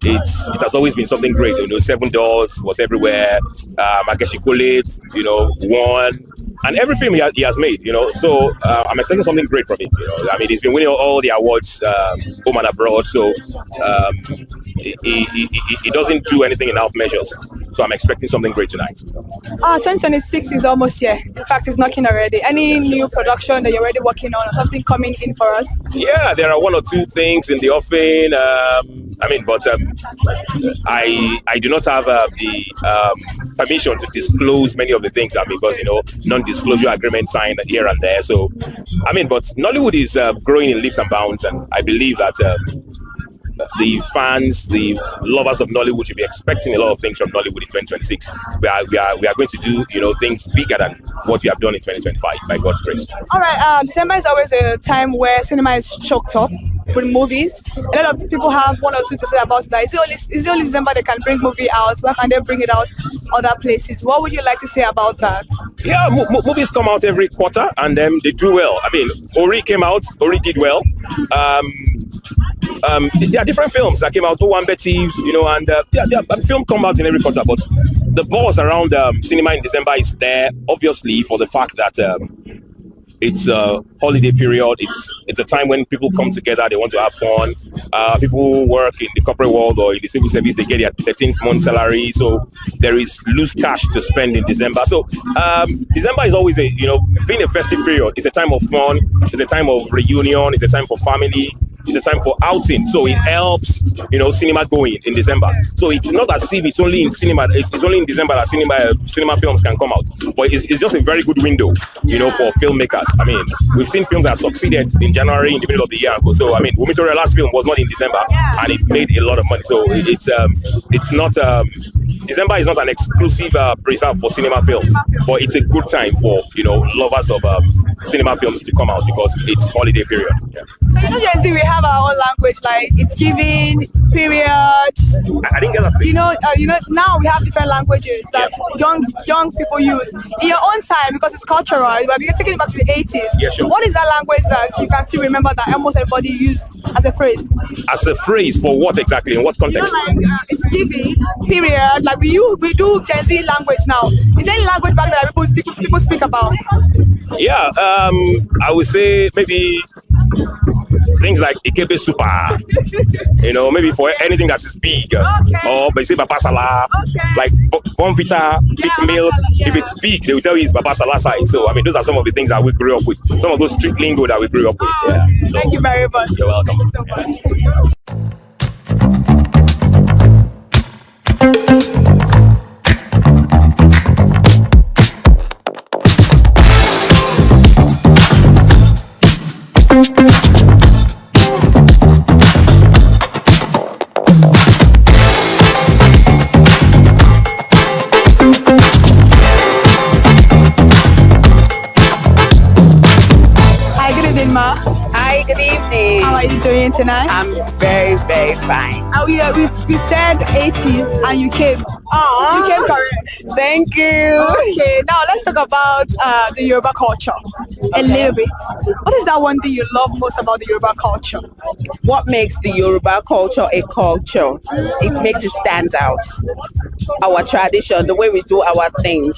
it has always been something great. 7 Doors was everywhere. Agashikole, won. And every film he has made, so I'm expecting something great from him. He's been winning all the awards home and abroad, so he doesn't do anything in half measures. So I'm expecting something great tonight. 2026 is almost here. In fact, it's knocking already. Any new production that you're already working on, or something coming in for us? Yeah, there are 1 or 2 things in the offing. But I do not have the permission to disclose many of the things. Because non-disclosure agreement signed here and there. So, but Nollywood is growing in leaps and bounds, and I believe that the fans, the lovers of Nollywood should be expecting a lot of things from Nollywood in 2026. We are going to do things bigger than what we have done in 2025 by God's grace. All right, December is always a time where cinema is choked up with movies. A lot of people have 1 or 2 to say about that. Is it only December they can bring movie out? Why can't they bring it out other places? What would you like to say about that? Yeah, movies come out every quarter, and they do well. Ori came out. Ori did well. There are different films that came out, Owambe Thieves, and film come out in every quarter, but the buzz around cinema in December is there, obviously, for the fact that it's a holiday period. It's a time when people come together, they want to have fun. People who work in the corporate world or in the civil service, they get their 13th month salary, so there is loose cash to spend in December. So December is always being a festive period. It's a time of fun, it's a time of reunion, it's a time for family, it's a time for outing. So it helps, cinema going in December. So it's not as if it's only in cinema, it's only in December that cinema films can come out. But it's just a very good window, for filmmakers. We've seen films that succeeded in January, in the middle of the year. So, Wumitori's last film was not in December, and it made a lot of money. So it's not, December is not an exclusive preserve for cinema films, but it's a good time for, lovers of cinema films to come out because it's holiday period. Yeah. So, Gen Z, we have our own language, like it's giving, period. I didn't get that. Now we have different languages that young people use. In your own time, because it's cultural, but you're taking it back to the 80s. Yeah, sure. What is that language that you can still remember that almost everybody used as a phrase? As a phrase for what exactly? In what context? It's giving, period. Like we do Gen Z language now. Is there any language back that people speak about? Yeah, I would say maybe things like Ikebe Super, maybe for anything that is big, or they say Baba Salah, like Bonvita, Big Milk. If it's big, they will tell you it's Baba Salah size. So those are some of the things that we grew up with, some of those street lingo that we grew up with. Yeah. So, thank you very much. You're welcome. Thank you so much. Ma. Hi, good evening. How are you doing tonight? I'm very, very fine. We said 80s and you came. Aww. You came correct. Thank you. Okay, now let's talk about the Yoruba culture a little bit. What is that one thing you love most about the Yoruba culture? What makes the Yoruba culture a culture? It makes it stand out. Our tradition, the way we do our things.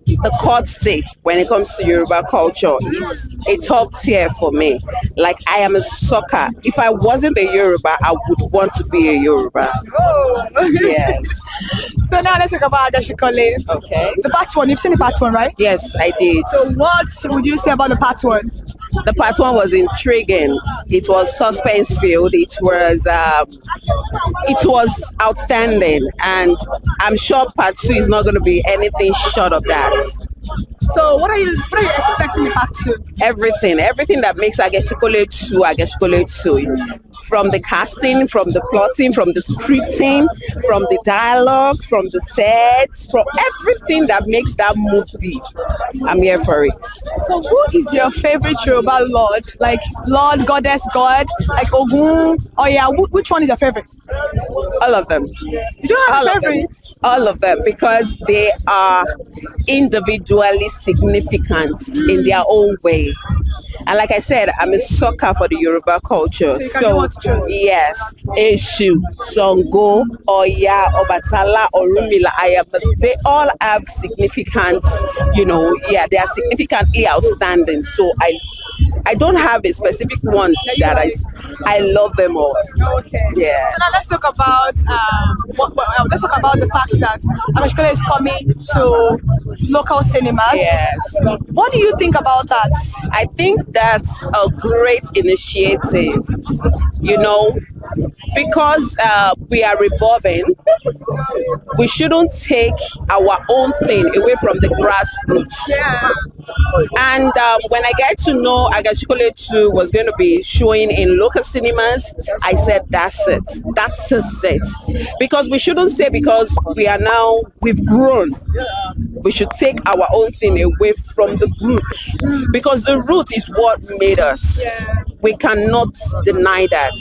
The courtesy when it comes to Yoruba culture is a top tier for me. Like, I am a sucker. If I wasn't a Yoruba, I would want to be a Yoruba. Oh, Yeah. So now let's talk about Agashikole. Okay. The part one, you've seen the part one, right? Yes, I did. So what would you say about the part one? The part one was intriguing. It was suspense filled. It was outstanding, and I'm sure part two is not going to be anything short of that. So what are you expecting in part two? Everything that makes Ageshikole 2. From the casting, from the plotting, from the scripting, from the dialogue, from the sets, from everything that makes that movie. I'm here for it. So who is your favorite Yoruba lord? Like Lord, Goddess, God, like Ogun? Oh yeah, which one is your favorite? All of them. You don't have a favorite? All of them, because they are individually significant in their own way. And like I said, I'm a sucker for the Yoruba culture. So yes, Eshu, Songo, Oya, Obatala, Orumila, they all have significant, they are significantly outstanding. So I don't have a specific one that I love them all. Okay. Yeah. So now let's talk about the fact that Agashikole is coming to local cinemas. Yes. What do you think about that? I think that's a great initiative. Because we are revolving, we shouldn't take our own thing away from the grassroots. Yeah. And when I get to know Agashikole 2 was going to be showing in local cinemas, I said, that's it. That's just it. Because we shouldn't say because we've grown, we should take our own thing away from the roots. Because the root is what made us. Yeah. We cannot deny that.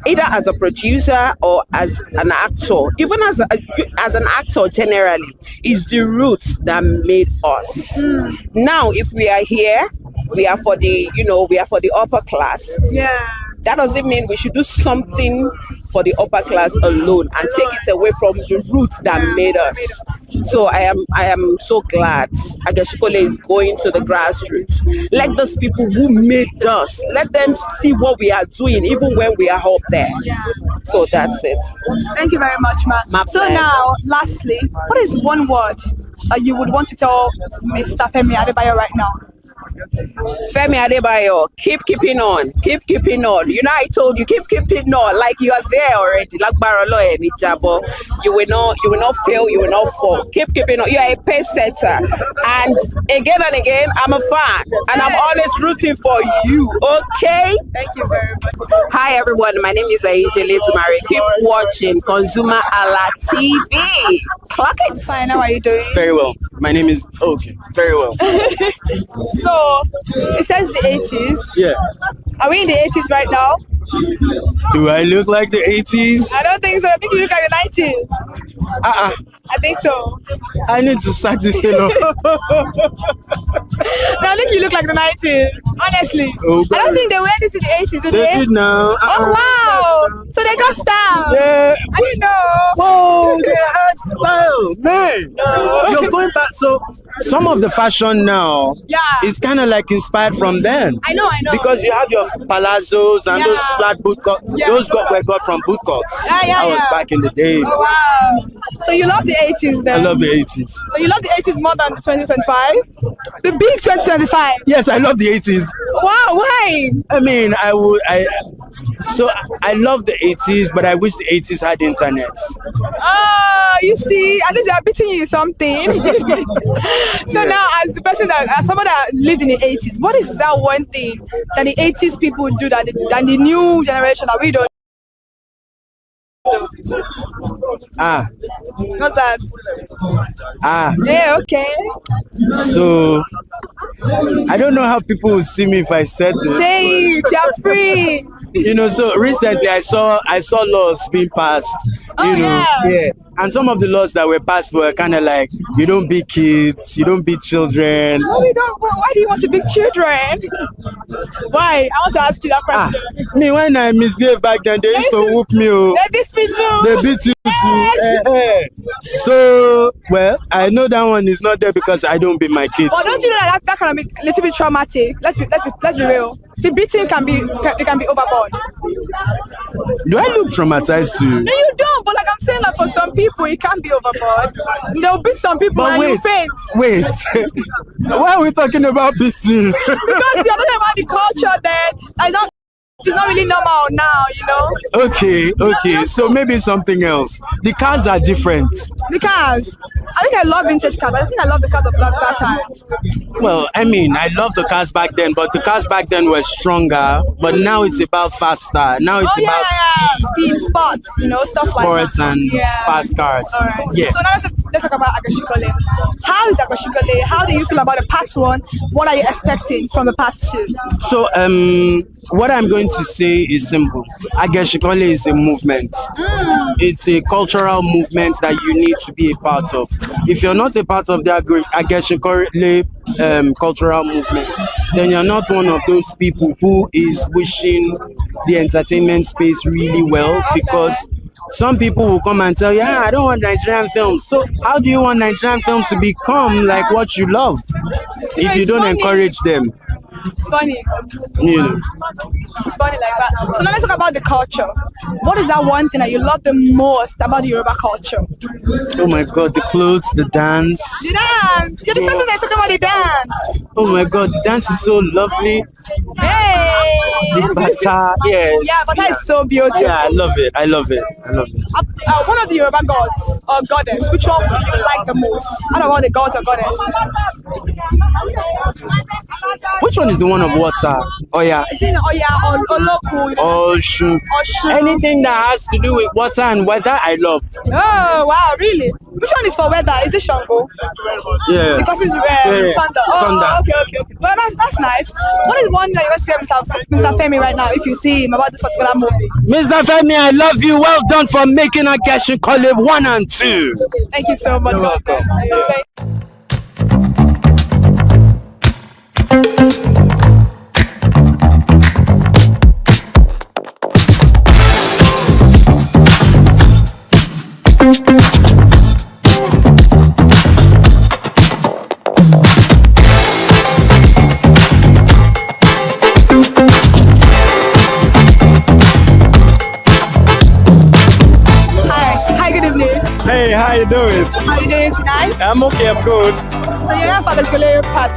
Either as a producer or as an actor, even as an actor generally, is the roots that made us. Now, if we are here, we are for the upper class. Yeah. That doesn't mean we should do something for the upper class alone and take it away from the roots that made us. So I am so glad Agashikole is going to the grassroots. Let those people who made us, let them see what we are doing even when we are up there. Yeah. So that's it. Thank you very much, Ma. So pleasure. now, lastly, what is one word that you would want to tell Mr. Femi Adebayo right now? Femi Adebayo, keep keeping on. I told you, keep keeping on. Like you are there already. Like Barolo and Ijabo. You will not fail, you will not fall. Keep keeping on. You are a pace setter. And again, I'm a fan. And I'm always rooting for you. Okay? Thank you very much. Hi everyone, my name is Aijele Tumare. Keep watching ConsumerHallaTV. Clock it. Fine, how are you doing? Very well. My name is very well. So, it says the 80s. Yeah. Are we in the 80s right now? Do I look like the 80s? I don't think so. I think you look like the 90s. I think so. I need to sack this tailor. No, I think you look like the 90s. Honestly. Oh, I don't think they wear this in the 80s, do they they? did now. Oh, wow. So they got style. Yeah. I didn't know. Whoa, they had style, man. You're going back. So some of the fashion now is kind of like inspired from them. I know. Because you have your palazzos and those flat boot cuts. Those were got from boot cuts. I was back in the day. Oh, wow. So you love the 80s then? I love the 80s. So you love the 80s more than the 2025? The big 2025? Yes, I love the 80s. Wow, why? I mean, I love the 80s, but I wish the 80s had internet. Oh, you see, at least they are beating you in something. So now, as someone that lived in the 80s, what is that one thing that the 80s people do that the new generation that we don't? Ah. What's that? Ah. Yeah, okay. So I don't know how people would see me if I said this. Say it, you're free. You know, so recently I saw laws being passed. Oh, You know, yeah. And some of the laws that were passed were kind of like, you don't beat kids, you don't beat children. No, we don't. Why do you want to be children? Why? I want to ask you that question. Me, when I misbehaved back then, they used to whoop me. They beat me too. They beat you too. So, well, I know that one is not there because I don't beat my kids. But don't you know that can be a little bit traumatic? Let's be real. The beating can be overboard. Do I look traumatized to you? No, you don't. But like I'm saying, that for some people, it can be overboard. They'll beat some people But and wait, you faint. wait. Why are we talking about beating? Because you're talking about the culture there. It's not really normal now, you know. Okay. So maybe something else. The cars are different. The cars. I think I love vintage cars. I think I love the cars of that time. Well, I mean, I love the cars back then, but the cars back then were stronger. But now it's about faster. Now it's about speed, sports, you know, stuff like that. sports and fast cars. All right. Yeah. So now let's talk about Agashikole. How is Agashikole? How do you feel about the part 1? What are you expecting from the part 2? So, what I'm going to say is simple. Agashikole is a movement. It's a cultural movement that you need to be a part of. If you're not a part of the Agashikole cultural movement, then you're not one of those people who is wishing the entertainment space really well, because some people will come and tell you, I don't want Nigerian films. So how do you want Nigerian films to become like what you love if you don't encourage them? It's funny. You know. It's funny like that. So now let's talk about the culture. What is that one thing that you love the most about the Yoruba culture? Oh my God, the clothes, the dance. The dance. You're the first one that's talking about the dance. Oh my God, the dance is so lovely. Hey. The bata, yes. Yeah, bata is so beautiful. Yeah, I love it. One of the Yoruba gods or goddess, which one do you like the most? Out of all the gods or goddess? Which one is the one of water? Oya. Is it Oya or Oloku? Oshun. Anything that has to do with water and weather, I love. Oh, wow, really? Which one is for weather? Is it Shango? Yeah. Because it's thunder. Oh, thunder. Okay. Well, that's nice. What is one that you're going to say Mr. Femi right now if you see him about this particular movie? Mr. Femi, I love you. Well done for making Agashikole 1 and 2. Thank you so much. You're welcome. Hi, good evening. Hey, how you doing? How are you doing tonight? I'm okay, I'm good. So you're here for Agashikole part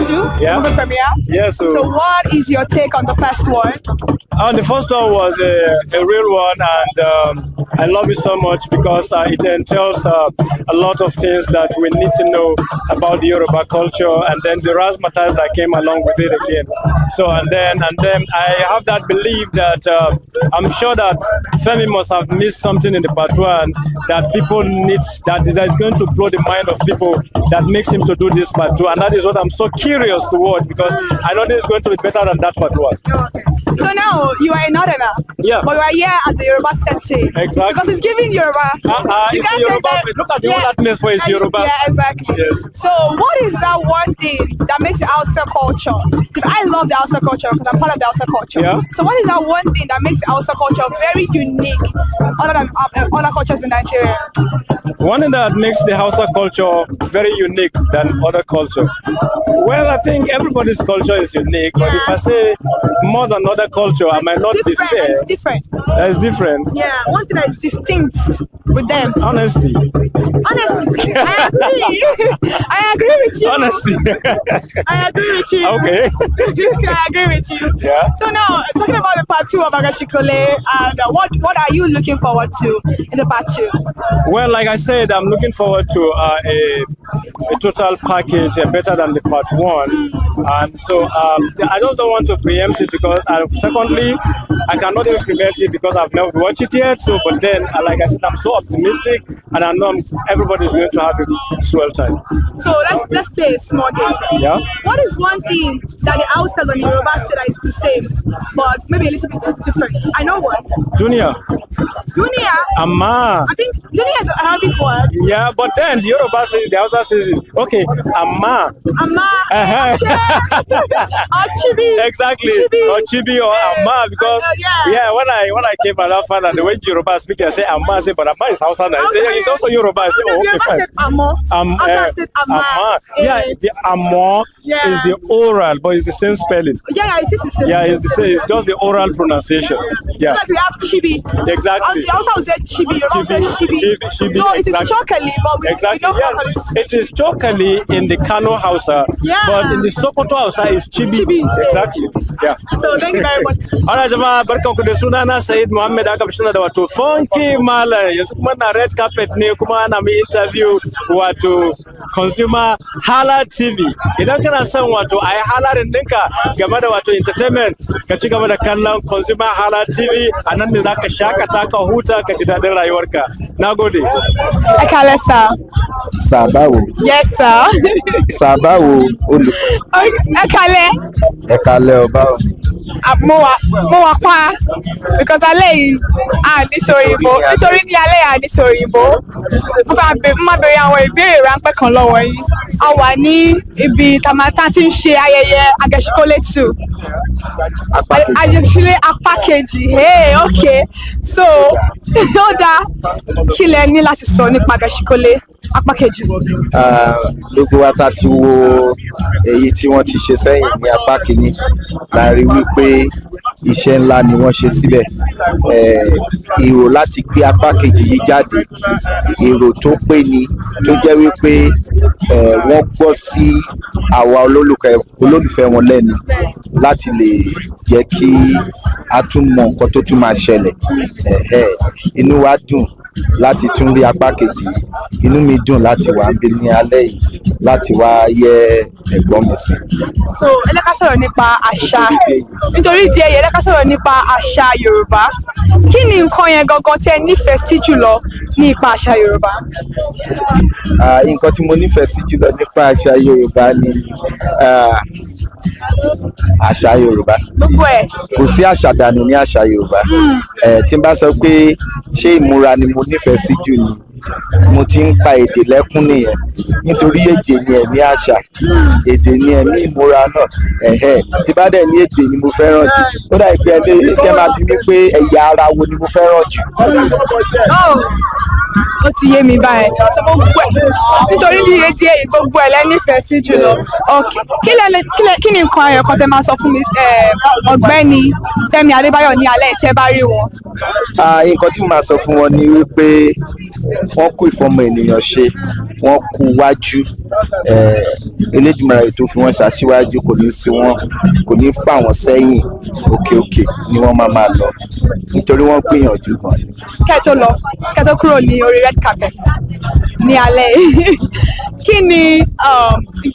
2, Yeah. movie premiere. Yes, So what is your take on the first one? the first one was a real one, and I love it so much because it entails a lot of things that we need to know about the Yoruba culture, and then the razzmatazz that came along with it again. So and then I have that belief that I'm sure that Femi must have missed something in the part 1 that people need, that is going to blow the mind of people, that makes him to do this part 2, and that is what I'm so curious to watch, because I know this is going to be better than that part 1. Okay. So now you are a northerner. Yeah. But you are here at the Yoruba setting. Exactly. Because it's giving Yoruba. It's Yoruba. Look at the whole atmosphere is Yoruba. Yeah, exactly. Yes. So what is that one thing that makes the Hausa culture? Because I love the Hausa culture because I'm part of the Hausa culture. Yeah. So what is that one thing that makes the Hausa culture very unique other than other cultures in Nigeria? One thing that makes the Hausa culture very unique than other culture. Well, I think everybody's culture is unique, but if I say more than other culture, I might not be fair. It's different. That's different. Yeah, one thing that is distinct with them. Honesty. Honestly, I agree. I agree with you. Honesty. I agree with you. Okay. I agree with you. Yeah. So now, talking about the part 2 of Agashikole, and what are you looking forward to in the part 2? Well, like I said, I'm looking forward to a total package better than the part 1. And so I just don't want to preempt it because I Secondly, I cannot even prevent it because I've never watched it yet. So, but then, like I said, I'm so optimistic, and I know everybody's going to have a swell time. So let's play a small game. Yeah. What is one thing that the Hausas and the Yoruba say that is the same, but maybe a little bit different? I know one. Dunia. Dunia. Amma. I think Dunia is an Arabic word. Yeah, but then the Yoruba says, the Hausa says it. Okay, Amma. Amma. Or Chibi. Exactly. Chibi. Or Chibi or Amma, because when I came and I found that the way Yoruba speak, I say Amma, I say, but Amma is Hausa now. I say, it's also Yoruba. I say, oh, okay, fine. Said Amma. Said Amma. Amma. Yeah, the Amma is the oral, but it's the same spelling. Yeah, it's the same. Yeah, it's the same. It's just the oral pronunciation. Yeah. Like we have Chibi. Exactly. The Hausa said Chibi. Yoruba said Chibi. No, it is Chokali, but we don't have it is Chokali in the Kano Hausa, but in the Sokoto Hausa is Chibi. Exactly. Yeah. So thank you very much. Alright, jama'a barkanku da sunana Said Muhammad aka fi da wato Funky Malam, yanzu kuma na red carpet ne kuma ana mai interview wato ConsumerHalla TV. Idan kana son wato ayi halarin dinka game da wato entertainment, ka ci gaba da kallon ConsumerHalla TV, anan ne zaka shakata ka huta ka ji dadin rayuwarka. Nagode. Ekale sir. Sabawo. Yes sir. Sabawo olu. Ekale. Ekale obawo. Mo wa pa because alẹ́ yìí a ní sóyìnbó nítorí ní alẹ́ yìí a ní sóyìnbó mo máa bèrè àwọn ìbéèrè ráńpẹ́ kan lọ́wọ́ yín. A wà ní ibi tamata tí ń ṣe ayẹyẹ Agẹṣinkólé 2 Agẹṣinkólé apá kejì. Hey, okay, so ó dáa kí lẹ ní láti sọ nípa Agẹṣinkólé apá kejì. Gbogbo wa ta ti wo èyí tí wọ́n ti ṣe sẹ́yìn ní apá kìíní la rí wípé iṣẹ́ ńlá ni wọ́n ṣe síbẹ̀. Èrò láti gbé apá kejì yìí jáde, èrò tó pé ni, tó jẹ́ wípé wọ́n gbọ́ sí àwa olólùfẹ́ wọn lẹ́nu láti lè jẹ́ kí a tún mọ nǹkan tó tún máa ṣẹlẹ̀. Inú wa dùn láti tún rí apá kejì yìí, inú mi dùn láti wà níbí ní alẹ́ yìí láti wá yẹ ẹ̀gbọ́n mi sí. So ẹ lè ká sọ̀rọ̀ nípa àṣà, nítorí ìdí èyí ẹ lè ká sọ̀rọ̀ nípa àṣà Yorùbá. Kí ni nǹkan yẹn gangan tí ẹ nífẹ̀ẹ́ sí jùlọ nípa àṣà Yorùbá? Nǹkan tí mo nífẹ̀ẹ́ sí jùlọ nípa àṣà Yorùbá ni àṣà Yorùbá. Gbogbo ẹ̀. Kò sí àṣà dànù ní àṣà Yorùbá. Tí n bá sọ pé ṣé ìmúra ni mo nífẹ̀ẹ́ sí jù ni, mo ti ń pa èdè lẹ́kún nìyẹn, nítorí èdè ni ẹ̀mí àṣà, èdè ni ẹ̀mí ìmúra náà. Tí bá dẹ̀ ní èdè ni mo fẹ́ràn jù, ó dà pé ẹlẹ́yìn máa bí mi pé ẹ̀yà ara wo ni mo fẹ́ràn jù. Ó ti yé mi báyìí, so gbogbo ẹ̀ nítorí ní èdè èyí gbogbo ẹ̀ lẹ nífẹ̀ẹ́ sí jùlọ. Kí ni nǹkan ayọ̀ kan tẹ́ máa sọ fún mi ọ̀gbẹ́ni Fẹ́mi Adébáyọ̀ ní alẹ́ tẹ́ bá rí wọn? Nǹkan tí mo máa sọ fún wọn ni wípé wọ́n kú ìfọmọ ènìyàn ṣe, wọ́n kú wájú. Elédùmarè tó fi wọ́n ṣaṣíwájú kò ní sí wọn, kò ní fà wọ́n sẹ́yìn, òkè ni wọ́n máa lọ nítorí wọ́n gbìyànjú gan. Kẹ́ tó kúrò ní orí red carpet ní alẹ́ yìí, kí ni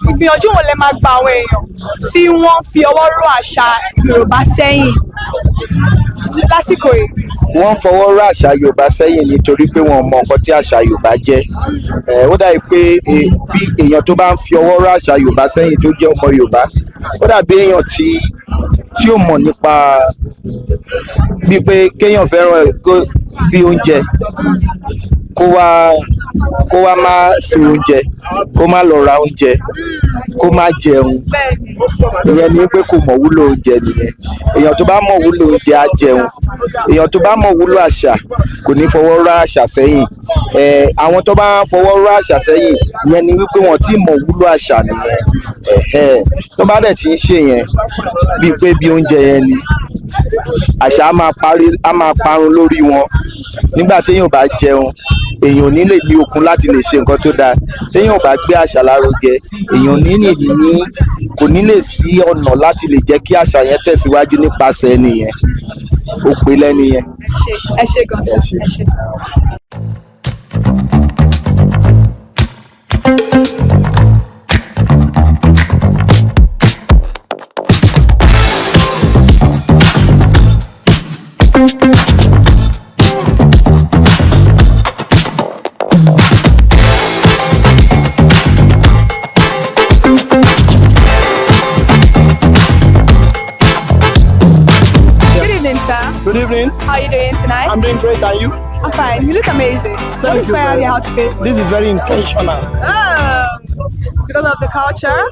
ìgbìyànjú wo lẹ máa gba àwọn èèyàn tí wọ́n fi ọwọ́ ró àṣà Yorùbá sẹ́yìn lásìkò yìí? Wọ́n fọwọ́ ró àṣà Yorùbá sẹ́yìn nítorí pé wọ́n mọ nǹkan tí àṣà Yorùbá jẹ́. Ó dàbí pé bí èèyàn tó bá ń fi ọwọ́ ró àṣà Yorùbá sẹ́yìn tó jẹ́ ọmọ Yorùbá, ó dàbí èèyàn tí ó mọ̀ nípa bíi pé kéèyàn fẹ́ràn bí oúnjẹ kó wá má ṣe oúnjẹ, kó má lọ ra oúnjẹ, kó má jẹun. Ìyẹn ni pé kò mọ̀ wúlò oúnjẹ nìyẹn. Èèyàn tó bá mọ̀ wúlò oúnjẹ á jẹun. Èèyàn tó bá mọ̀ wúlò àṣà kò ní fọwọ́ ró àṣà sẹ́yìn. Àwọn tó bá fọwọ́ ró àṣà sẹ́yìn, ìyẹn ni wípé wọ́n ti mọ̀ wúlò àṣà nìyẹn. Tó bá dẹ̀ ti ń ṣe yẹn bíi pé bí oúnjẹ yẹn ni, àṣà á máa parun lórí wọn. Nígbà téèyàn bá jẹun, èèyàn ò ní lè ní okun láti lè ṣe nǹkan tó dáa. Téèyàn bá gbé àṣà lárugẹ, èèyàn kò ní lè sí ọ̀nà láti lè jẹ́ kí àṣà yẹn tẹ̀síwájú nípasẹ̀ ẹnìyẹn. Ó pé lẹ́nìyẹn. Ẹ ṣé gan. Ẹ ṣé. evening. How are you doing tonight? I'm doing great, and you? I'm fine. You look amazing. What inspired your outfit? This is very intentional. Because of the culture?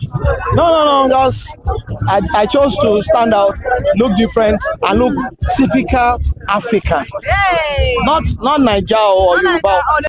No. Just I chose to stand out, look different, and look typical African. Yay! Not Niger or Yoruba.